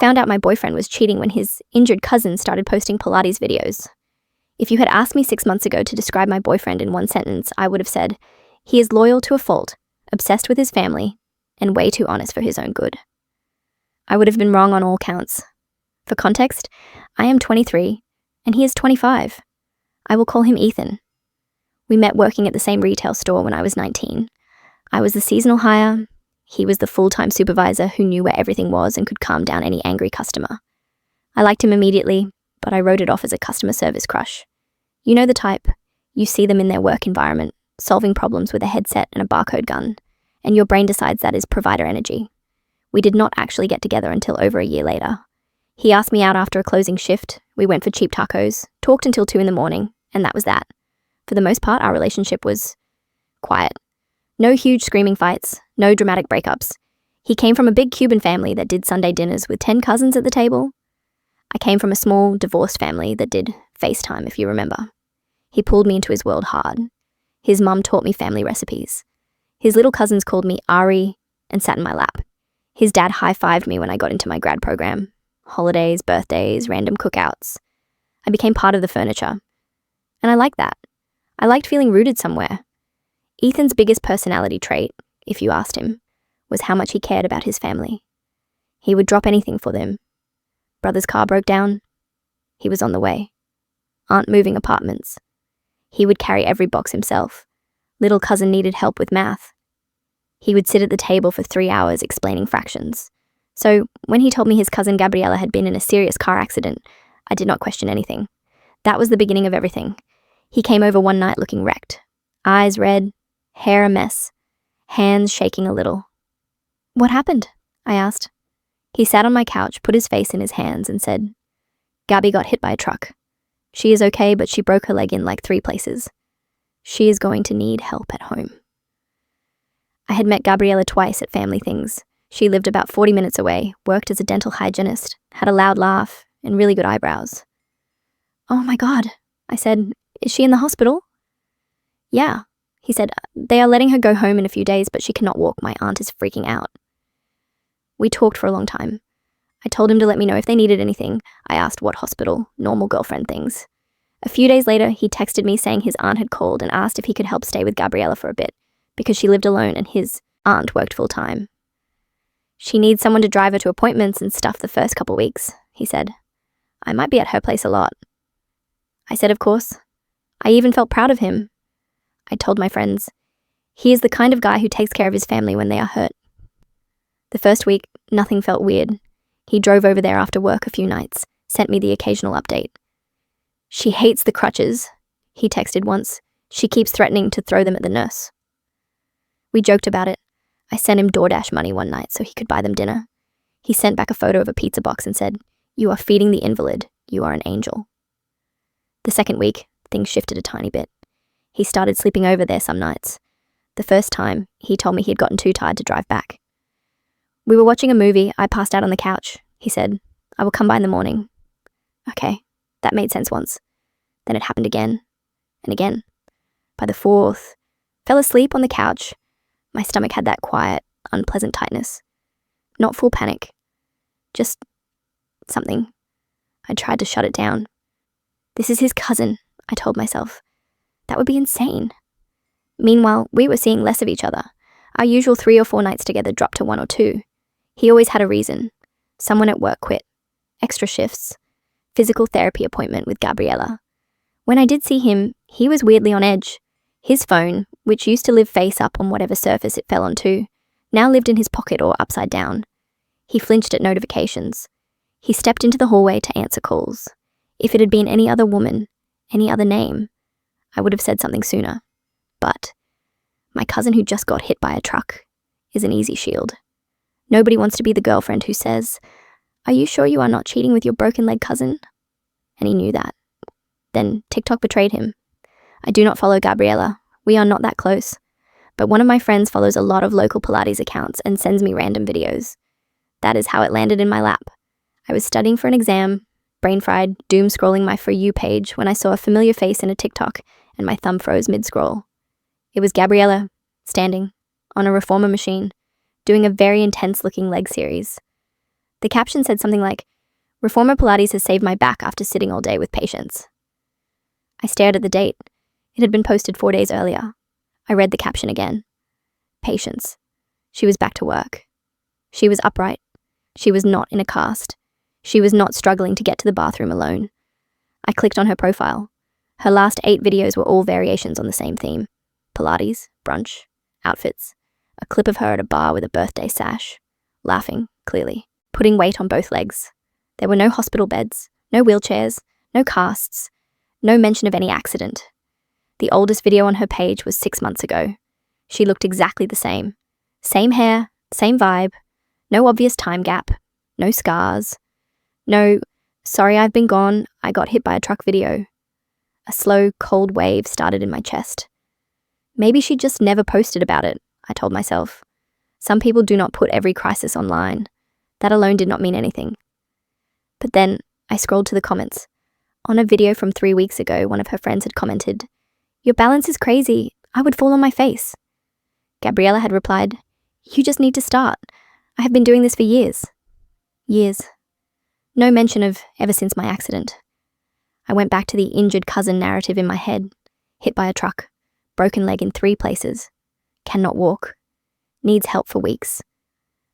found out my boyfriend was cheating when his injured cousin started posting Pilates videos. If you had asked me 6 months ago to describe my boyfriend in one sentence, I would have said, he is loyal to a fault, obsessed with his family, and way too honest for his own good. I would have been wrong on all counts. For context, I am 23, and he is 25. I will call him Ethan. We met working at the same retail store when I was 19. I was the seasonal hire. He was the full-time supervisor who knew where everything was and could calm down any angry customer. I liked him immediately, but I wrote it off as a customer service crush. You know the type. You see them in their work environment, solving problems with a headset and a barcode gun, and your brain decides that is provider energy. We did not actually get together until over a year later. He asked me out after a closing shift. We went for cheap tacos, talked until 2 a.m, and that was that. For the most part, our relationship was quiet. No huge screaming fights, no dramatic breakups. He came from a big Cuban family that did Sunday dinners with 10 cousins at the table. I came from a small, divorced family that did FaceTime, if you remember. He pulled me into his world hard. His mum taught me family recipes. His little cousins called me Ari and sat in my lap. His dad high-fived me when I got into my grad program. Holidays, birthdays, random cookouts. I became part of the furniture. And I liked that. I liked feeling rooted somewhere. Ethan's biggest personality trait, if you asked him, was how much he cared about his family. He would drop anything for them. Brother's car broke down. He was on the way. Aunt moving apartments. He would carry every box himself. Little cousin needed help with math. He would sit at the table for 3 hours explaining fractions. So when he told me his cousin Gabriella had been in a serious car accident, I did not question anything. That was the beginning of everything. He came over one night looking wrecked. Eyes red, hair a mess, hands shaking a little. What happened? I asked. He sat on my couch, put his face in his hands, and said, Gabby got hit by a truck. She is okay, but she broke her leg in like 3 places. She is going to need help at home. I had met Gabriella twice at family things. She lived about 40 minutes away, worked as a dental hygienist, had a loud laugh, and really good eyebrows. Oh my God, I said, is she in the hospital? Yeah, he said, they are letting her go home in a few days, but she cannot walk. My aunt is freaking out. We talked for a long time. I told him to let me know if they needed anything. I asked what hospital, normal girlfriend things. A few days later, he texted me saying his aunt had called and asked if he could help stay with Gabriella for a bit, because she lived alone and his aunt worked full time. She needs someone to drive her to appointments and stuff the first couple weeks, he said. I might be at her place a lot. I said, of course. I even felt proud of him. I told my friends, he is the kind of guy who takes care of his family when they are hurt. The first week, nothing felt weird. He drove over there after work a few nights, sent me the occasional update. She hates the crutches, he texted once. She keeps threatening to throw them at the nurse. We joked about it. I sent him DoorDash money one night so he could buy them dinner. He sent back a photo of a pizza box and said, You are feeding the invalid. You are an angel. The second week, things shifted a tiny bit. He started sleeping over there some nights. The first time, he told me he had gotten too tired to drive back. We were watching a movie. I passed out on the couch. He said, I will come by in the morning. Okay, that made sense once. Then it happened again and again. By the fourth, fell asleep on the couch. My stomach had that quiet, unpleasant tightness. Not full panic. Just something. I tried to shut it down. This is his cousin, I told myself. That would be insane. Meanwhile, we were seeing less of each other. Our usual 3 or 4 nights together dropped to 1 or 2. He always had a reason. Someone at work quit. Extra shifts. Physical therapy appointment with Gabriella. When I did see him, he was weirdly on edge. His phone, which used to live face up on whatever surface it fell onto, now lived in his pocket or upside down. He flinched at notifications. He stepped into the hallway to answer calls. If it had been any other woman, any other name, I would have said something sooner. But my cousin who just got hit by a truck is an easy shield. Nobody wants to be the girlfriend who says, Are you sure you are not cheating with your broken leg cousin? And he knew that. Then TikTok betrayed him. I do not follow Gabriella. We are not that close. But one of my friends follows a lot of local Pilates accounts and sends me random videos. That is how it landed in my lap. I was studying for an exam, brain-fried, doom-scrolling my For You page when I saw a familiar face in a TikTok and my thumb froze mid-scroll. It was Gabriella, standing, on a reformer machine, doing a very intense-looking leg series. The caption said something like, "Reformer Pilates has saved my back after sitting all day with patients." I stared at the date. It had been posted 4 days earlier. I read the caption again. Patience. She was back to work. She was upright. She was not in a cast. She was not struggling to get to the bathroom alone. I clicked on her profile. Her last 8 videos were all variations on the same theme. Pilates, brunch, outfits, a clip of her at a bar with a birthday sash, laughing, clearly, putting weight on both legs. There were no hospital beds, no wheelchairs, no casts, no mention of any accident. The oldest video on her page was 6 months ago. She looked exactly the same. Same hair, same vibe, no obvious time gap, no scars, no, "Sorry I've been gone, I got hit by a truck" video. A slow, cold wave started in my chest. Maybe she just never posted about it, I told myself. Some people do not put every crisis online. That alone did not mean anything. But then I scrolled to the comments. On a video from 3 weeks ago, one of her friends had commented, "Your balance is crazy. I would fall on my face." Gabriella had replied, "You just need to start. I have been doing this for years." Years. No mention of ever since my accident. I went back to the injured cousin narrative in my head. Hit by a truck. Broken leg in 3 places. Cannot walk. Needs help for weeks.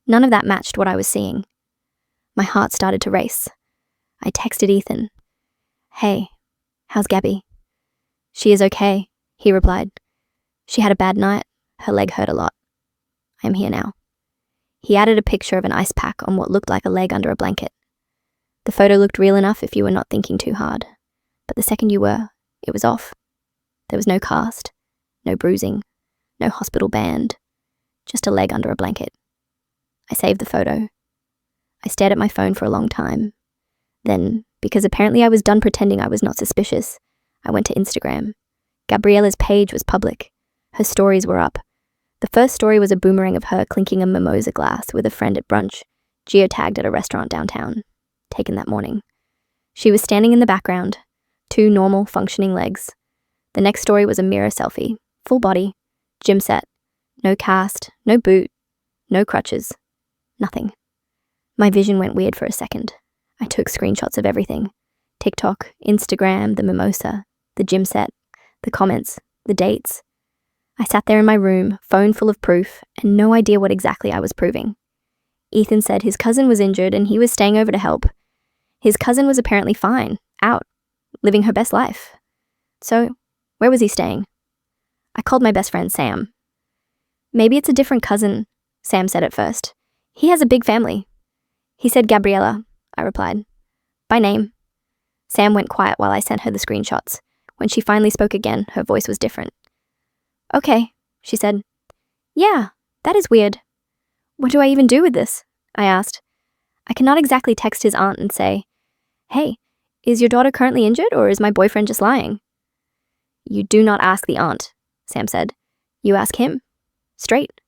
None of that matched what I was seeing. My heart started to race. I texted Ethan. "Hey, how's Gabby?" "She is okay," he replied. "She had a bad night. Her leg hurt a lot. I am here now." He added a picture of an ice pack on what looked like a leg under a blanket. The photo looked real enough if you were not thinking too hard. But the second you were, it was off. There was no cast, no bruising, no hospital band, just a leg under a blanket. I saved the photo. I stared at my phone for a long time. Then, because apparently I was done pretending I was not suspicious, I went to Instagram. Gabriella's page was public. Her stories were up. The first story was a boomerang of her clinking a mimosa glass with a friend at brunch, geotagged at a restaurant downtown, taken that morning. She was standing in the background, 2 normal, functioning legs. The next story was a mirror selfie, full body, gym set, no cast, no boot, no crutches, nothing. My vision went weird for a second. I took screenshots of everything. TikTok, Instagram, the mimosa, the gym set, the comments, the dates. I sat there in my room, phone full of proof, and no idea what exactly I was proving. Ethan said his cousin was injured and he was staying over to help. His cousin was apparently fine, out, living her best life. So, where was he staying? I called my best friend, Sam. "Maybe it's a different cousin," Sam said at first. "He has a big family." "He said Gabriella," I replied. "By name." Sam went quiet while I sent her the screenshots. When she finally spoke again, her voice was different. "Okay," she said. "Yeah, that is weird. What do I even do with this?" I asked. I cannot exactly text his aunt and say, "Hey, is your daughter currently injured or is my boyfriend just lying?" "You do not ask the aunt," Sam said. "You ask him. Straight."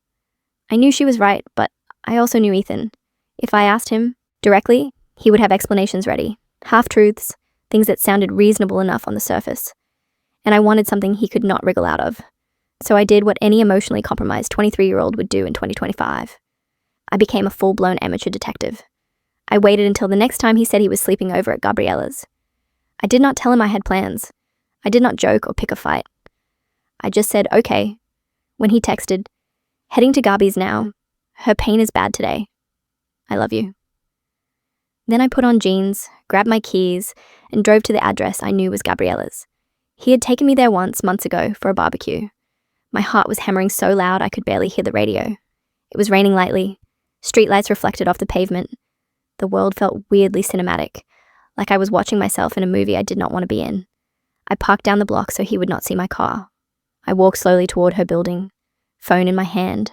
I knew she was right, but I also knew Ethan. If I asked him directly, he would have explanations ready, half-truths, things that sounded reasonable enough on the surface. And I wanted something he could not wriggle out of. So I did what any emotionally compromised 23-year-old would do in 2025. I became a full-blown amateur detective. I waited until the next time he said he was sleeping over at Gabriella's. I did not tell him I had plans. I did not joke or pick a fight. I just said, "Okay," when he texted, "Heading to Gabi's now. Her pain is bad today. I love you." Then I put on jeans, grabbed my keys, and drove to the address I knew was Gabriella's. He had taken me there once, months ago, for a barbecue. My heart was hammering so loud I could barely hear the radio. It was raining lightly. Streetlights reflected off the pavement. The world felt weirdly cinematic, like I was watching myself in a movie I did not want to be in. I parked down the block so he would not see my car. I walked slowly toward her building, phone in my hand,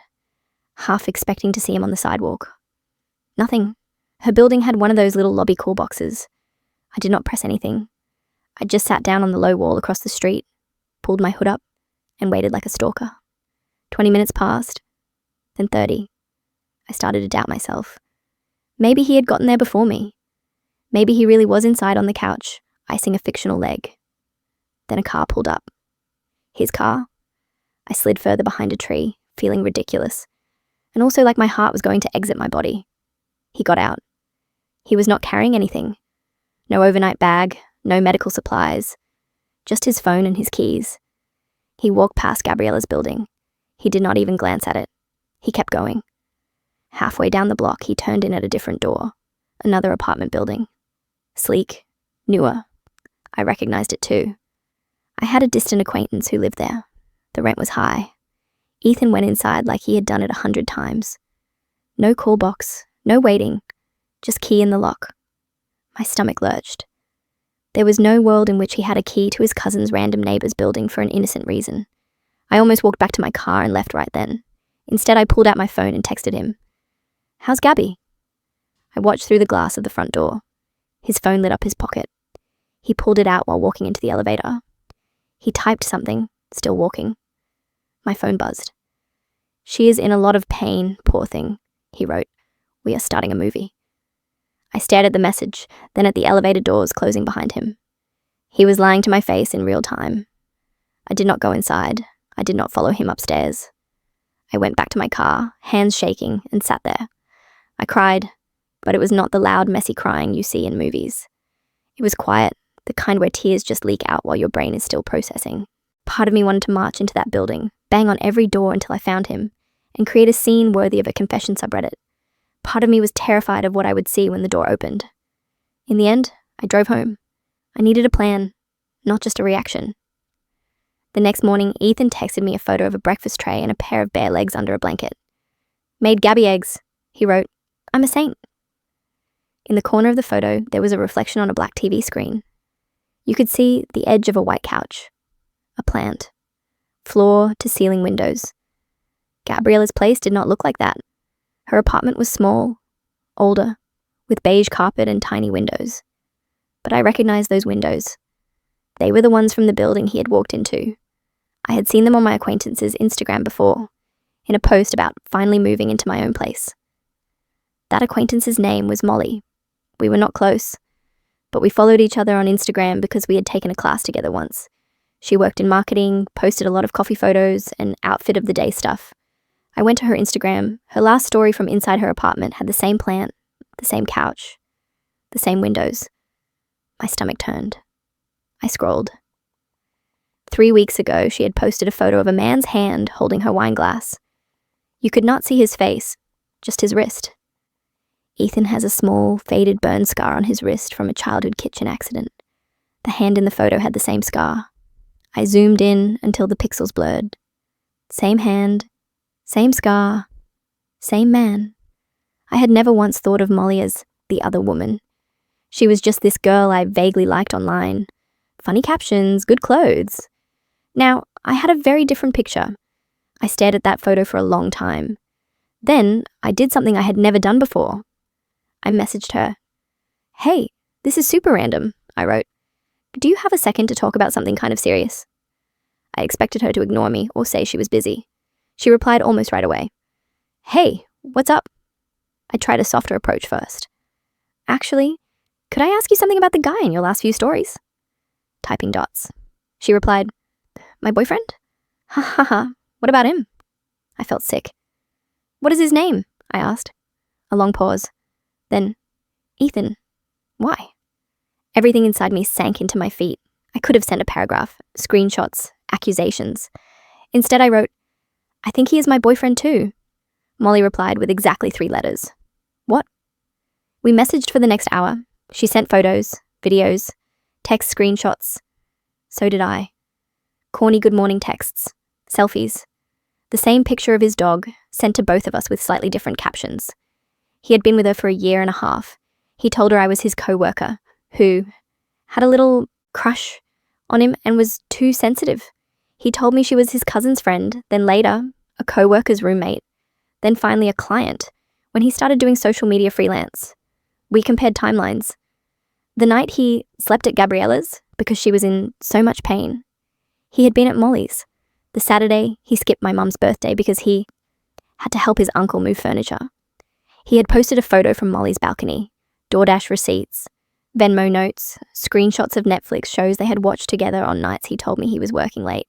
half expecting to see him on the sidewalk. Nothing. Her building had one of those little lobby call boxes. I did not press anything. I just sat down on the low wall across the street, pulled my hood up, and waited like a stalker. 20 minutes passed, then 30. I started to doubt myself. Maybe he had gotten there before me. Maybe he really was inside on the couch, icing a fictional leg. Then a car pulled up. His car. I slid further behind a tree, feeling ridiculous, and also like my heart was going to exit my body. He got out. He was not carrying anything. No overnight bag, no medical supplies, just his phone and his keys. He walked past Gabriella's building. He did not even glance at it. He kept going. Halfway down the block, he turned in at a different door. Another apartment building. Sleek, newer. I recognized it too. I had a distant acquaintance who lived there. The rent was high. Ethan went inside like he had done it 100 times. No call box, no waiting, just key in the lock. My stomach lurched. There was no world in which he had a key to his cousin's random neighbor's building for an innocent reason. I almost walked back to my car and left right then. Instead, I pulled out my phone and texted him. "How's Gabby?" I watched through the glass of the front door. His phone lit up his pocket. He pulled it out while walking into the elevator. He typed something, still walking. My phone buzzed. "She is in a lot of pain, poor thing," he wrote. "We are starting a movie." I stared at the message, then at the elevator doors closing behind him. He was lying to my face in real time. I did not go inside. I did not follow him upstairs. I went back to my car, hands shaking, and sat there. I cried, but it was not the loud, messy crying you see in movies. It was quiet, the kind where tears just leak out while your brain is still processing. Part of me wanted to march into that building, bang on every door until I found him, and create a scene worthy of a confession subreddit. Part of me was terrified of what I would see when the door opened. In the end, I drove home. I needed a plan, not just a reaction. The next morning, Ethan texted me a photo of a breakfast tray and a pair of bare legs under a blanket. "Made Gabby eggs," he wrote. "I'm a saint." In the corner of the photo, there was a reflection on a black TV screen. You could see the edge of a white couch. A plant. Floor to ceiling windows. Gabriella's place did not look like that. Her apartment was small, older, with beige carpet and tiny windows. But I recognized those windows. They were the ones from the building he had walked into. I had seen them on my acquaintance's Instagram before, in a post about finally moving into my own place. That acquaintance's name was Molly. We were not close, but we followed each other on Instagram because we had taken a class together once. She worked in marketing, posted a lot of coffee photos, and outfit of the day stuff. I went to her Instagram. Her last story from inside her apartment had the same plant, the same couch, the same windows. My stomach turned. I scrolled. 3 weeks ago, she had posted a photo of a man's hand holding her wine glass. You could not see his face, just his wrist. Ethan has a small, faded burn scar on his wrist from a childhood kitchen accident. The hand in the photo had the same scar. I zoomed in until the pixels blurred. Same hand, same scar, same man. I had never once thought of Molly as the other woman. She was just this girl I vaguely liked online. Funny captions, good clothes. Now, I had a very different picture. I stared at that photo for a long time. Then, I did something I had never done before. I messaged her. "Hey, this is super random," I wrote. "Do you have a second to talk about something kind of serious?" I expected her to ignore me or say she was busy. She replied almost right away. "Hey, what's up?" I tried a softer approach first. "Actually, could I ask you something about the guy in your last few stories?" Typing dots. She replied, "My boyfriend? Ha ha ha, what about him?" I felt sick. "What is his name?" I asked. A long pause. Then, "Ethan, why?" Everything inside me sank into my feet. I could have sent a paragraph, screenshots, accusations. Instead, I wrote, "I think he is my boyfriend too." Molly replied with exactly 3 letters. "What?" We messaged for the next hour. She sent photos, videos, text screenshots. So did I. Corny good morning texts, selfies. The same picture of his dog, sent to both of us with slightly different captions. He had been with her for a year and a half. He told her I was his co-worker, who had a little crush on him and was too sensitive. He told me she was his cousin's friend, then later, a co-worker's roommate, then finally a client, when he started doing social media freelance. We compared timelines. The night he slept at Gabriella's, because she was in so much pain, he had been at Molly's. The Saturday, he skipped my mum's birthday because he had to help his uncle move furniture. He had posted a photo from Molly's balcony, DoorDash receipts, Venmo notes, screenshots of Netflix shows they had watched together on nights he told me he was working late.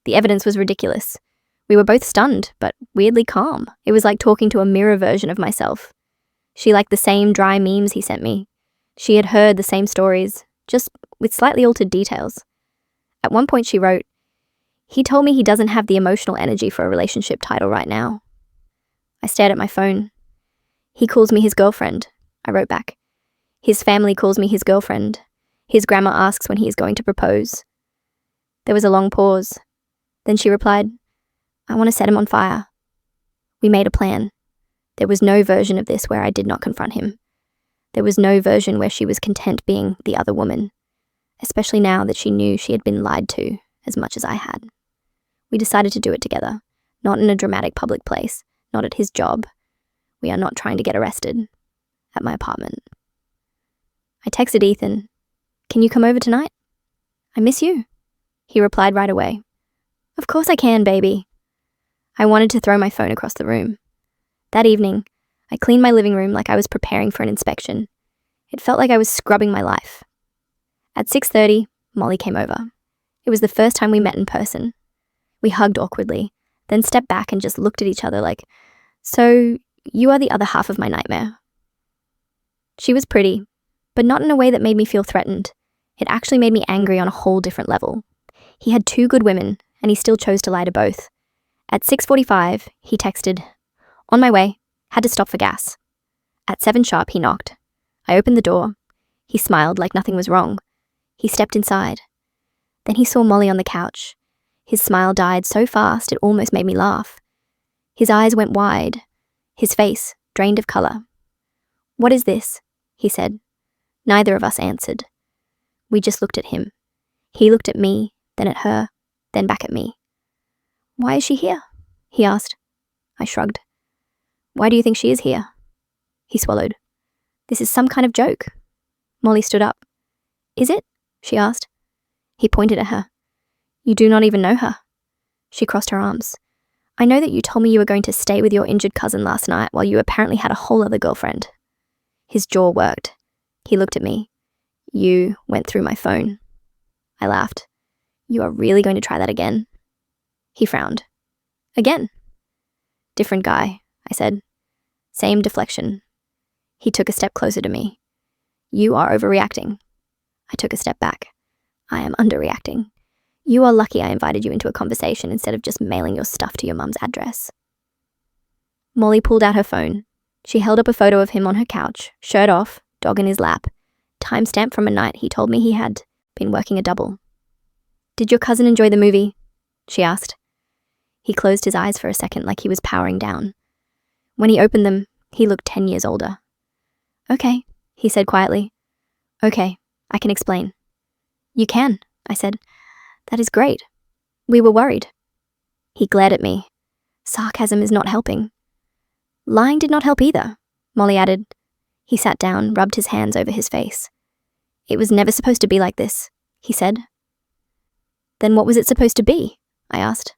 The evidence was ridiculous. We were both stunned, but weirdly calm. It was like talking to a mirror version of myself. She liked the same dry memes he sent me. She had heard the same stories, just with slightly altered details. At one point she wrote, "He told me he doesn't have the emotional energy for a relationship title right now." I stared at my phone. "He calls me his girlfriend," I wrote back. "His family calls me his girlfriend. His grandma asks when he is going to propose." There was a long pause. Then she replied, "I want to set him on fire." We made a plan. There was no version of this where I did not confront him. There was no version where she was content being the other woman, especially now that she knew she had been lied to as much as I had. We decided to do it together, not in a dramatic public place, not at his job. We are not trying to get arrested. At my apartment. I texted Ethan, "Can you come over tonight? I miss you." He replied right away, "Of course I can, baby." I wanted to throw my phone across the room. That evening, I cleaned my living room like I was preparing for an inspection. It felt like I was scrubbing my life. At 6:30, Molly came over. It was the first time we met in person. We hugged awkwardly, then stepped back and just looked at each other like, "So, you are the other half of my nightmare." She was pretty, but not in a way that made me feel threatened. It actually made me angry on a whole different level. He had two good women, and he still chose to lie to both. At 6:45, he texted, "On my way, had to stop for gas." At 7 sharp, he knocked. I opened the door. He smiled like nothing was wrong. He stepped inside. Then he saw Molly on the couch. His smile died so fast it almost made me laugh. His eyes went wide. His face drained of color. "What is this?" he said. Neither of us answered. We just looked at him. He looked at me, then at her, then back at me. "Why is she here?" he asked. I shrugged. "Why do you think she is here?" He swallowed. "This is some kind of joke." Molly stood up. "Is it?" she asked. He pointed at her. "You do not even know her." She crossed her arms. "I know that you told me you were going to stay with your injured cousin last night while you apparently had a whole other girlfriend." His jaw worked. He looked at me. "You went through my phone." I laughed. "You are really going to try that again?" He frowned. "Again?" "Different guy," I said. Same deflection. He took a step closer to me. "You are overreacting." I took a step back. "I am underreacting. You are lucky I invited you into a conversation instead of just mailing your stuff to your mum's address." Molly pulled out her phone. She held up a photo of him on her couch, shirt off, dog in his lap, timestamp from a night he told me he had been working a double. "Did your cousin enjoy the movie?" she asked. He closed his eyes for a second like he was powering down. When he opened them, he looked 10 years older. "Okay," he said quietly. "Okay, I can explain." "You can," I said. "That is great. We were worried." He glared at me. Sarcasm is not helping. "Lying did not help either," Molly added. He sat down, rubbed his hands over his face. "It was never supposed to be like this," he said. "Then what was it supposed to be?" I asked.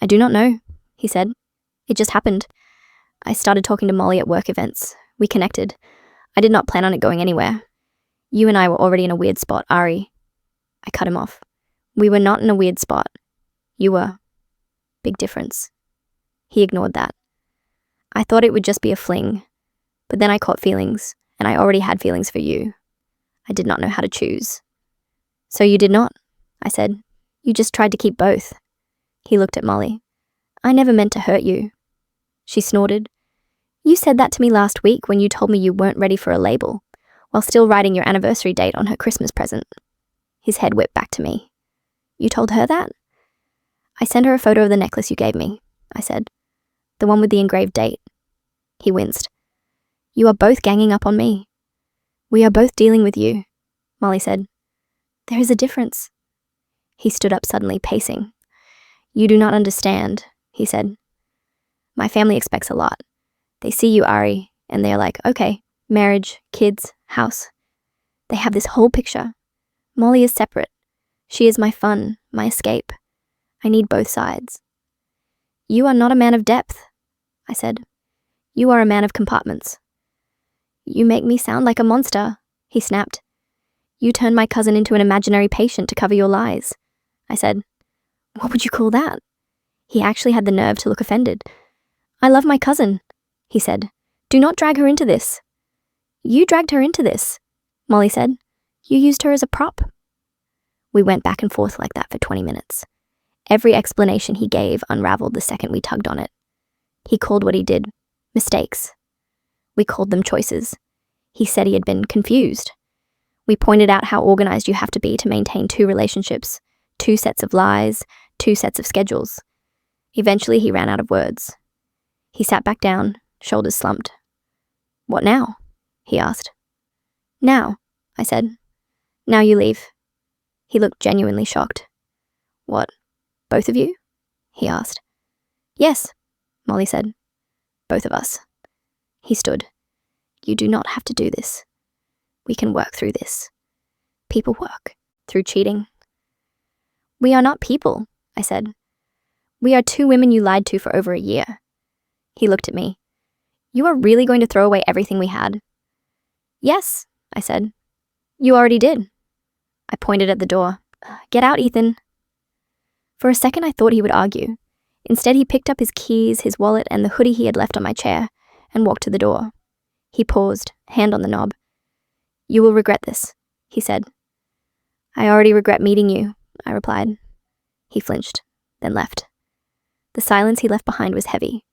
"I do not know," he said. "It just happened. I started talking to Molly at work events. We connected. I did not plan on it going anywhere. You and I were already in a weird spot, Ari." I cut him off. "We were not in a weird spot. You were. Big difference." He ignored that. "I thought it would just be a fling, but then I caught feelings, and I already had feelings for you. I did not know how to choose." "So you did not," I said. "You just tried to keep both." He looked at Molly. "I never meant to hurt you." She snorted. "You said that to me last week when you told me you weren't ready for a label, while still writing your anniversary date on her Christmas present." His head whipped back to me. "You told her that?" "I sent her a photo of the necklace you gave me," I said. "The one with the engraved date." He winced. "You are both ganging up on me." "We are both dealing with you," Molly said. "There is a difference." He stood up suddenly, pacing. "You do not understand," he said. "My family expects a lot. They see you, Ari, and they're like, okay, marriage, kids, house. They have this whole picture. Molly is separate. She is my fun, my escape. I need both sides." "You are not a man of depth," I said. "You are a man of compartments." "You make me sound like a monster," he snapped. "You turned my cousin into an imaginary patient to cover your lies," I said. "What would you call that?" He actually had the nerve to look offended. "I love my cousin," he said. Do not drag her into this. You dragged her into this, Molly said. You used her as a prop. We went back and forth like that for 20 minutes. Every explanation he gave unraveled the second we tugged on it. He called what he did mistakes. We called them choices. He said he had been confused. We pointed out how organized you have to be to maintain 2 relationships, 2 sets of lies, 2 sets of schedules. Eventually, he ran out of words. He sat back down, shoulders slumped. What now? He asked. Now, I said. Now you leave. He looked genuinely shocked. What, both of you? He asked. Yes, Molly said. Both of us. He stood. You do not have to do this. We can work through this. People work through cheating. We are not people, I said. We are 2 women you lied to for over a year. He looked at me. You are really going to throw away everything we had? Yes, I said. You already did. I pointed at the door. Get out, Ethan. For a second I thought he would argue. Instead he picked up his keys, his wallet, and the hoodie he had left on my chair, and walked to the door. He paused, hand on the knob. You will regret this, he said. I already regret meeting you, I replied. He flinched, then left. The silence he left behind was heavy.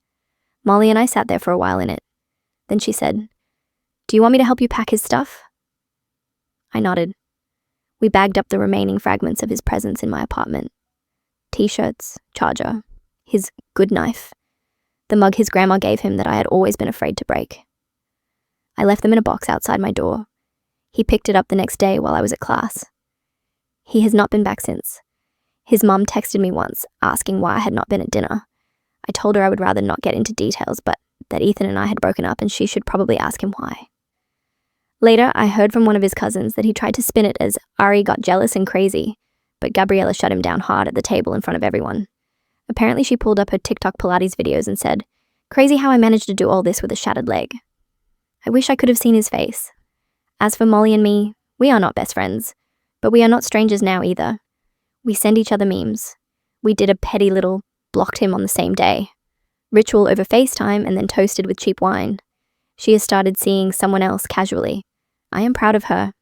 Molly and I sat there for a while in it. Then she said, Do you want me to help you pack his stuff? I nodded. We bagged up the remaining fragments of his presence in my apartment. T-shirts, charger, his good knife, the mug his grandma gave him that I had always been afraid to break. I left them in a box outside my door. He picked it up the next day while I was at class. He has not been back since. His mum texted me once, asking why I had not been at dinner. I told her I would rather not get into details, but that Ethan and I had broken up and she should probably ask him why. Later, I heard from one of his cousins that he tried to spin it as Ari got jealous and crazy, but Gabriella shut him down hard at the table in front of everyone. Apparently she pulled up her TikTok Pilates videos and said, Crazy how I managed to do all this with a shattered leg. I wish I could have seen his face. As for Molly and me, we are not best friends, but we are not strangers now either. We send each other memes. We did a petty little blocked him on the same day. Ritual over FaceTime and then toasted with cheap wine. She has started seeing someone else casually. I am proud of her.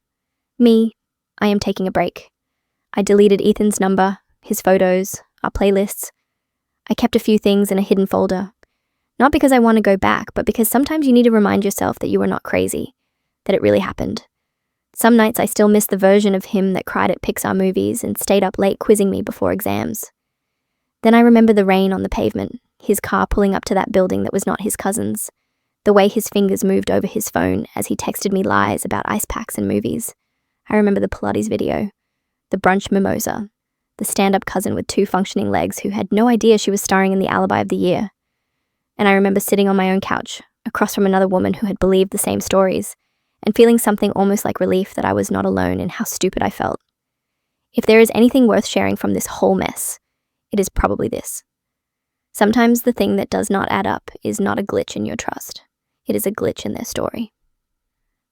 Me, I am taking a break. I deleted Ethan's number, his photos, our playlists. I kept a few things in a hidden folder. Not because I want to go back, but because sometimes you need to remind yourself that you are not crazy, that it really happened. Some nights I still miss the version of him that cried at Pixar movies and stayed up late quizzing me before exams. Then I remember the rain on the pavement, his car pulling up to that building that was not his cousin's, the way his fingers moved over his phone as he texted me lies about ice packs and movies. I remember the Pilates video, the brunch mimosa, the stand-up cousin with 2 functioning legs who had no idea she was starring in the Alibi of the Year. And I remember sitting on my own couch, across from another woman who had believed the same stories, and feeling something almost like relief that I was not alone in how stupid I felt. If there is anything worth sharing from this whole mess, it is probably this. Sometimes the thing that does not add up is not a glitch in your trust. It is a glitch in their story.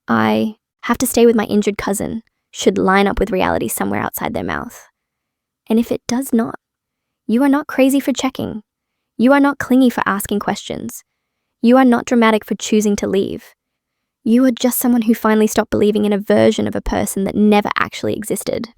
I have to stay with my injured cousin should line up with reality somewhere outside their mouth. And if it does not, you are not crazy for checking. You are not clingy for asking questions. You are not dramatic for choosing to leave. You are just someone who finally stopped believing in a version of a person that never actually existed.